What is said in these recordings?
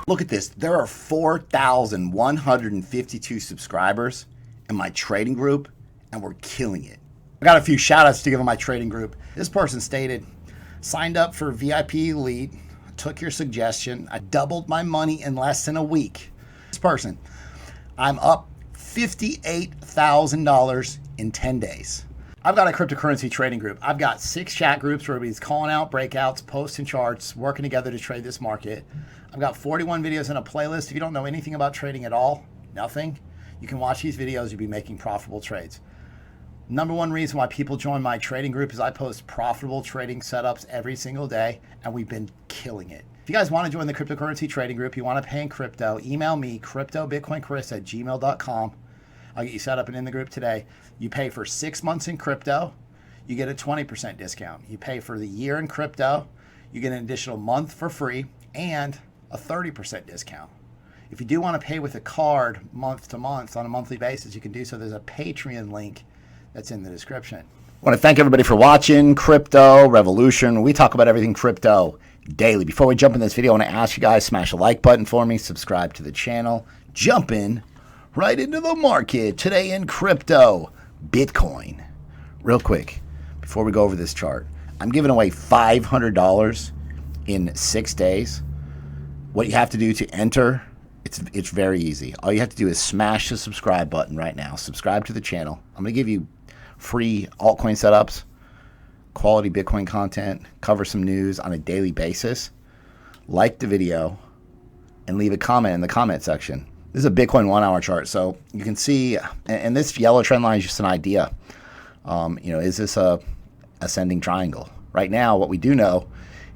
Look at this. There are 4,152 subscribers in my trading group, and we're killing it. I got a few shout outs to give on my trading group. This person stated, signed up for VIP Elite, took your suggestion. I doubled my money in less than a week. This person, I'm up $58,000 in 10 days. I've got a cryptocurrency trading group. I've got 6 chat groups where everybody's calling out breakouts, posting charts, working together to trade this market. I've got 41 videos in a playlist. If you don't know anything about trading at all, nothing, you can watch these videos. You'll be making profitable trades. Number one reason why people join my trading group is I post profitable trading setups every single day, and we've been killing it. If you guys want to join the cryptocurrency trading group, you want to pay in crypto, email me, cryptobitcoinchris@gmail.com. I'll get you set up and in the group today. You pay for 6 months in crypto, you get a 20% discount. You pay for the year in crypto, you get an additional month for free and a 30% discount. If you do want to pay with a card month to month on a monthly basis, you can do so. There's a Patreon link that's in the description. I want to thank everybody for watching Crypto Revolution. We talk about everything crypto daily. Before we jump in this video, I want to ask you guys, smash a like button for me, subscribe to the channel, jump in right into the market. Today in crypto, Bitcoin. Real quick, before we go over this chart, I'm giving away $500 in 6 days. What you have to do to enter, it's very easy. All you have to do is smash the subscribe button right now. Subscribe to the channel. I'm going to give you free altcoin setups, quality Bitcoin content, cover some news on a daily basis. Like the video and leave a comment in the comment section. This is a Bitcoin 1 hour chart, so you can see, and this yellow trend line is just an idea. Is this a ascending triangle? Right now, what we do know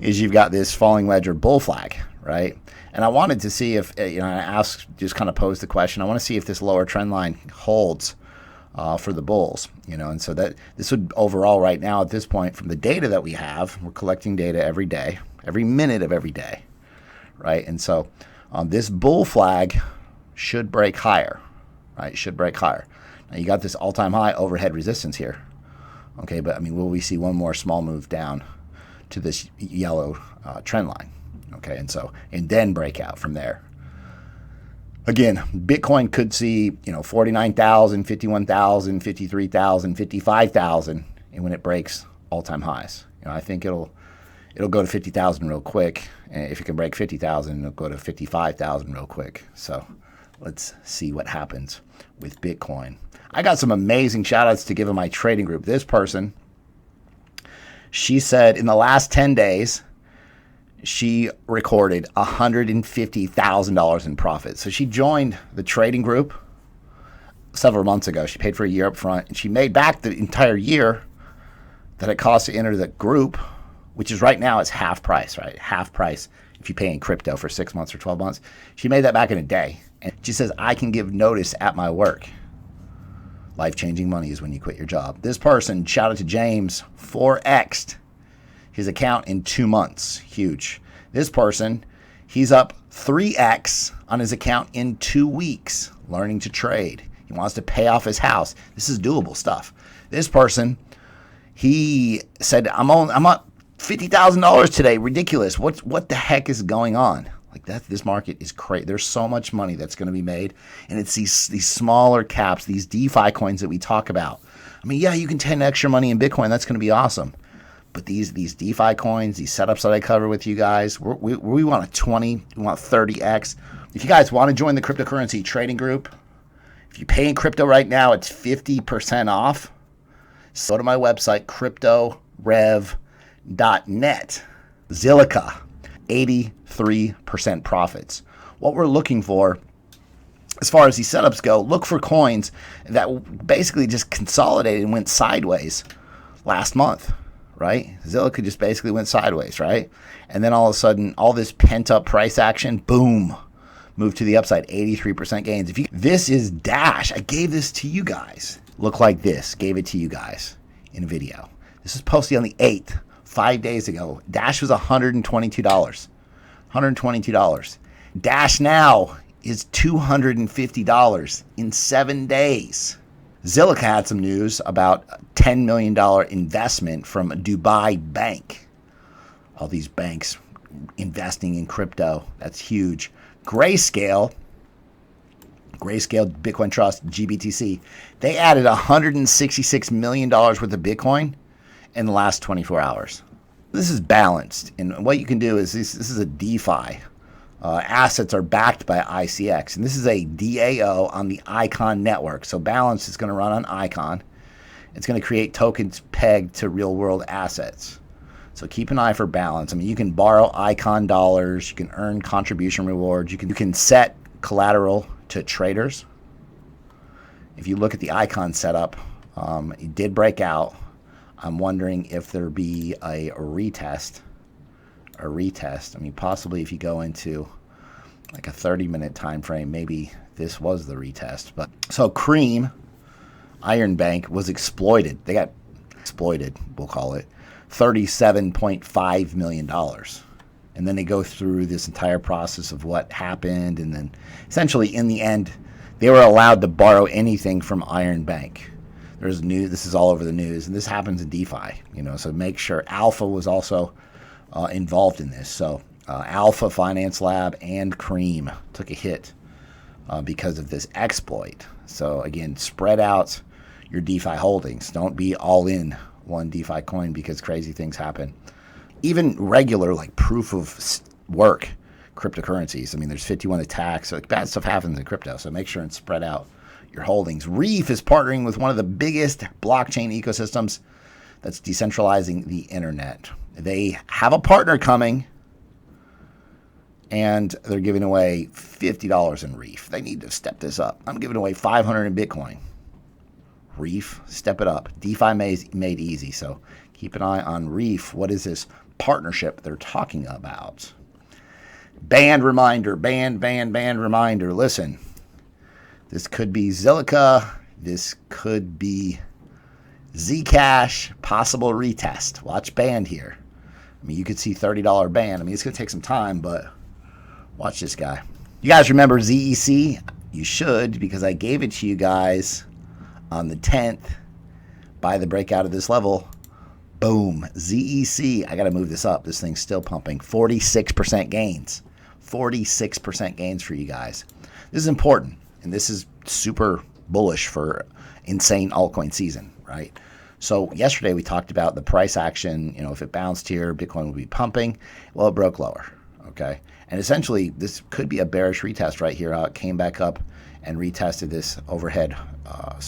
is you've got this falling wedge or bull flag, right? And I wanted to see if, I asked, just kind of posed the question, I want to see if this lower trend line holds for the bulls, and so that this would overall right now at this point from the data that we have, we're collecting data every day, every minute of every day, right? And so this bull flag should break higher, right? Should break higher. Now you got this all-time high overhead resistance here, okay? But will we see one more small move down to this yellow trend line, okay? And then break out from there. Again, Bitcoin could see 49,000, 51,000, 53,000, 55,000, and when it breaks all-time highs, I think it'll go to 50,000 real quick. And if it can break 50,000, it'll go to 55,000 real quick. So let's see what happens with Bitcoin. I got some amazing shout outs to give in my trading group. This person, she said in the last 10 days, she recorded $150,000 in profit. So she joined the trading group several months ago. She paid for a year up front, and she made back the entire year that it cost to enter the group, which is right now is half price, right? Half price if you pay in crypto for 6 months or 12 months. She made that back in a day. And she says, I can give notice at my work. Life-changing money is when you quit your job. This person, shout out to James, 4x'd his account in 2 months. Huge. This person, he's up 3x on his account in 2 weeks, learning to trade. He wants to pay off his house. This is doable stuff. This person, he said, I'm up $50,000 today. Ridiculous. What the heck is going on? Like that, this market is crazy. There's so much money that's going to be made, and it's these smaller caps, these DeFi coins that we talk about. Yeah, you can 10x your money in Bitcoin. That's going to be awesome. But these DeFi coins, these setups that I cover with you guys, we want a 20, we want 30x. If you guys want to join the cryptocurrency trading group, if you pay in crypto right now, it's 50% off. So go to my website, cryptorev.net. Zilliqa, 83% profits. What we're looking for, as far as these setups go, look for coins that basically just consolidated and went sideways last month. Right? Zilliqa just basically went sideways, right? And then all of a sudden, all this pent-up price action, boom, moved to the upside, 83% gains. This is Dash. I gave this to you guys. Look like this. Gave it to you guys in a video. This was posted on the 8th, 5 days ago. Dash was $122. $122. Dash now is $250 in 7 days. Zilliqa had some news about a $10 million investment from a Dubai bank. All these banks investing in crypto. That's huge. Grayscale Bitcoin Trust, GBTC, they added $166 million worth of Bitcoin in the last 24 hours. This is balanced. And what you can do is this is a DeFi. Assets are backed by ICX. And this is a DAO on the Icon network. So Balance is going to run on Icon. It's going to create tokens pegged to real world assets. So keep an eye for Balance. I mean, you can borrow Icon dollars. You can earn contribution rewards. You can set collateral to traders. If you look at the Icon setup, it did break out. I'm wondering if there be a retest. I mean, possibly if you go into like a 30-minute time frame, maybe this was the retest. But so Cream, Iron Bank, was exploited. They got exploited, we'll call it, $37.5 million. And then they go through this entire process of what happened. And then essentially in the end, they were allowed to borrow anything from Iron Bank. There's news. This is all over the news. And this happens in DeFi, so make sure. Alpha was also involved in this. So Alpha Finance Lab and Cream took a hit because of this exploit. So again, spread out your DeFi holdings. Don't be all in one DeFi coin because crazy things happen. Even regular like proof of work cryptocurrencies. I mean, there's 51 attacks. So like bad stuff happens in crypto. So make sure and spread out your holdings. Reef is partnering with one of the biggest blockchain ecosystems that's decentralizing the internet. They have a partner coming, and they're giving away $50 in Reef. They need to step this up. I'm giving away $500 in Bitcoin. Reef, step it up. DeFi made easy, so keep an eye on Reef. What is this partnership they're talking about? Band reminder. Listen, this could be Zilliqa. This could be Zcash. Possible retest. Watch band here. I mean, you could see $30 band. I mean, it's going to take some time, but watch this guy. You guys remember ZEC? You should, because I gave it to you guys on the 10th. By the breakout of this level, boom, ZEC. I got to move this up. This thing's still pumping. 46% gains. 46% gains for you guys. This is important, and this is super bullish for insane altcoin season, right? So yesterday we talked about the price action. If it bounced here, Bitcoin would be pumping. Well, it broke lower, okay? And essentially, this could be a bearish retest right here. How it came back up and retested this overhead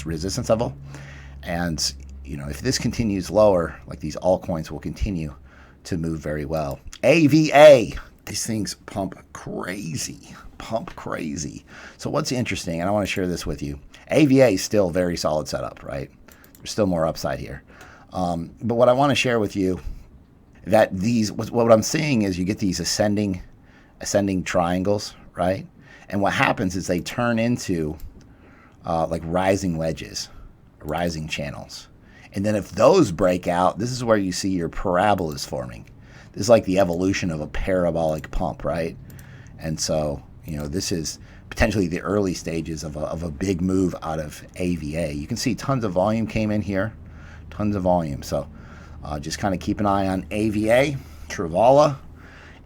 resistance level. And, if this continues lower, like these altcoins will continue to move very well. AVA, these things pump crazy. So what's interesting, and I want to share this with you. AVA is still very solid setup, right? There's still more upside here. But what I want to share with you, that what I'm seeing is you get these ascending triangles, right? And what happens is they turn into like rising wedges, rising channels. And then if those break out, this is where you see your parabolas forming. This is like the evolution of a parabolic pump, right? And so, this is potentially the early stages of a big move out of AVA. You can see tons of volume came in here, tons of volume. So just kind of keep an eye on AVA, Travala,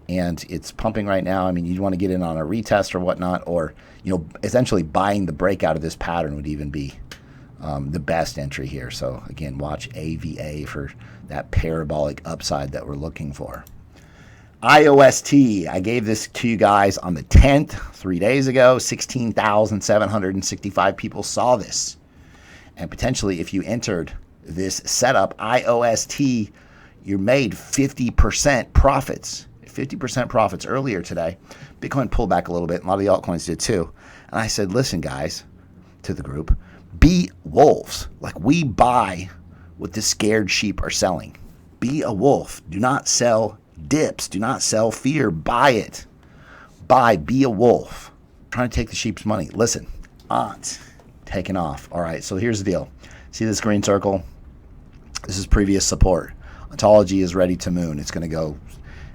and it's pumping right now. I mean, you'd want to get in on a retest or whatnot, or, essentially buying the breakout of this pattern would even be the best entry here. So again, watch AVA for that parabolic upside that we're looking for. IOST, I gave this to you guys on the 10th, 3 days ago. 16,765 people saw this. And potentially, if you entered this setup, IOST, you made 50% profits. 50% profits earlier today. Bitcoin pulled back a little bit. A lot of the altcoins did too. And I said, listen, guys, to the group, be wolves. Like, we buy what the scared sheep are selling. Be a wolf. Do not sell dips. Do not sell fear. Buy it. Be a wolf. Trying to take the sheep's money. Listen, taking off. All right, so here's the deal. See this green circle? This is previous support. Ontology is ready to moon. It's going to go,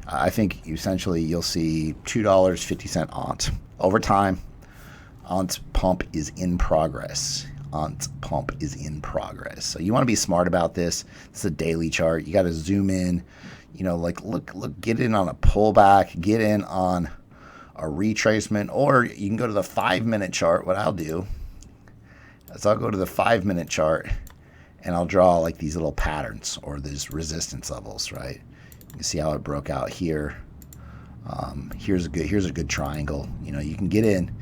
I think essentially you'll see $2.50 ONT. Over time, ONT pump is in progress. So you want to be smart about this. It's a daily chart. You got to zoom in, look, get in on a pullback, get in on a retracement, or you can go to the 5-minute chart. What I'll do is I'll go to the 5-minute chart and I'll draw like these little patterns or these resistance levels, right? You can see how it broke out here. Here's a good triangle. You know, you can get in.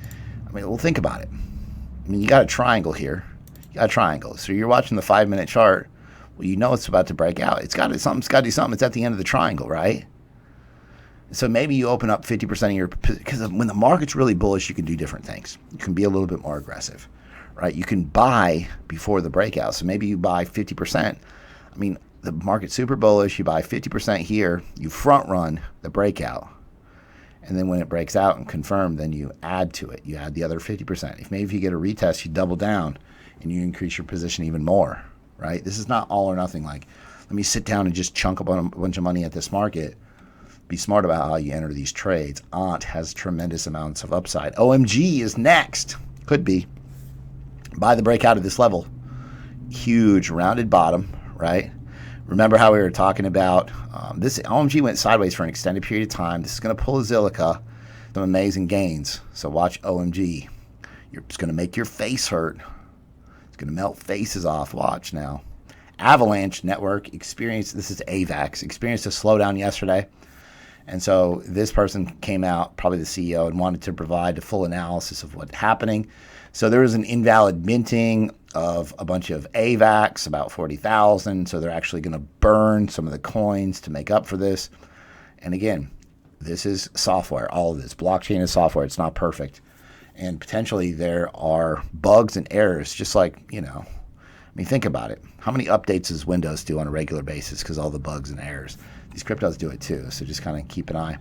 I mean, well, think about it. I mean, you got a triangle here. You got a triangle. So you're watching the 5-minute chart. Well, you know it's about to break out. It's got to do something. It's at the end of the triangle, right? So maybe you open up 50% of your, because when the market's really bullish, you can do different things. You can be a little bit more aggressive, right? You can buy before the breakout. So maybe you buy 50%. I mean, the market's super bullish. You buy 50% here. You front run the breakout. And then when it breaks out and confirmed, then you add to it. You add the other 50%. If you get a retest, you double down and you increase your position even more, right? This is not all or nothing. Like, let me sit down and just chunk up a bunch of money at this market. Be smart about how you enter these trades. ANT has tremendous amounts of upside. OMG is next. Could be. Buy the breakout of this level. Huge rounded bottom, right? Remember how we were talking about this OMG went sideways for an extended period of time. This is going to pull a Zilliqa, some amazing gains. So watch OMG. It's going to make your face hurt. It's going to melt faces off. Watch now. Avalanche Network experienced, this is AVAX, experienced a slowdown yesterday. And so this person came out, probably the CEO, and wanted to provide a full analysis of what's happening. So there was an invalid minting of a bunch of AVAX, about 40,000. So they're actually going to burn some of the coins to make up for this. And again, this is software. All of this blockchain is software. It's not perfect. And potentially there are bugs and errors, just like, you know, I mean, think about it. How many updates does Windows do on a regular basis because all the bugs and errors? These cryptos do it too, so just kind of keep an eye.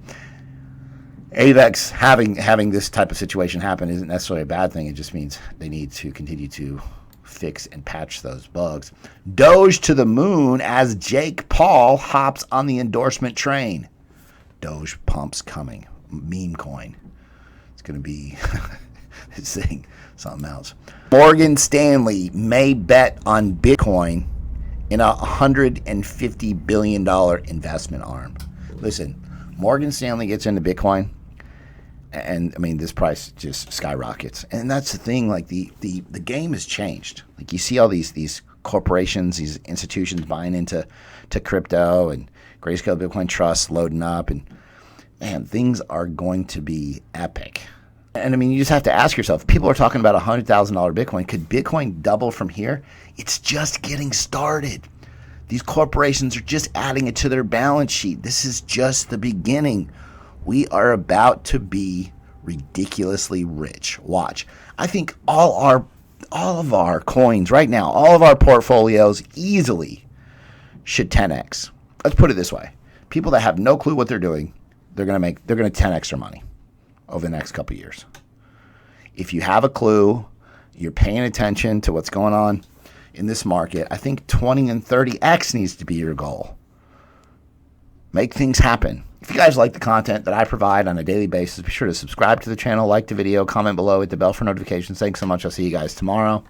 AVAX having this type of situation happen isn't necessarily a bad thing. It just means they need to continue to fix and patch those bugs. Doge to the moon as Jake Paul hops on the endorsement train. Doge pumps coming. Meme coin. It's going to be this thing, something else. Morgan Stanley may bet on Bitcoin in a $150 billion investment arm. Listen, Morgan Stanley gets into Bitcoin, and I mean, this price just skyrockets. And that's the thing, like the game has changed. Like you see all these corporations, these institutions buying into crypto, and Grayscale Bitcoin Trust loading up, and man, things are going to be epic. And I mean, you just have to ask yourself, people are talking about $100,000 Bitcoin. Could Bitcoin double from here? It's just getting started. These corporations are just adding it to their balance sheet. This is just the beginning. We are about to be ridiculously rich. Watch. I think all of our coins right now, all of our portfolios easily should 10x. Let's put it this way. People that have no clue what they're doing, they're going to 10x their money over the next couple of years. If you have a clue, you're paying attention to what's going on in this market, I think 20 and 30x needs to be your goal. Make things happen. If you guys like the content that I provide on a daily basis, be sure to subscribe to the channel, like the video, comment below, hit the bell for notifications. Thanks so much. I'll see you guys tomorrow.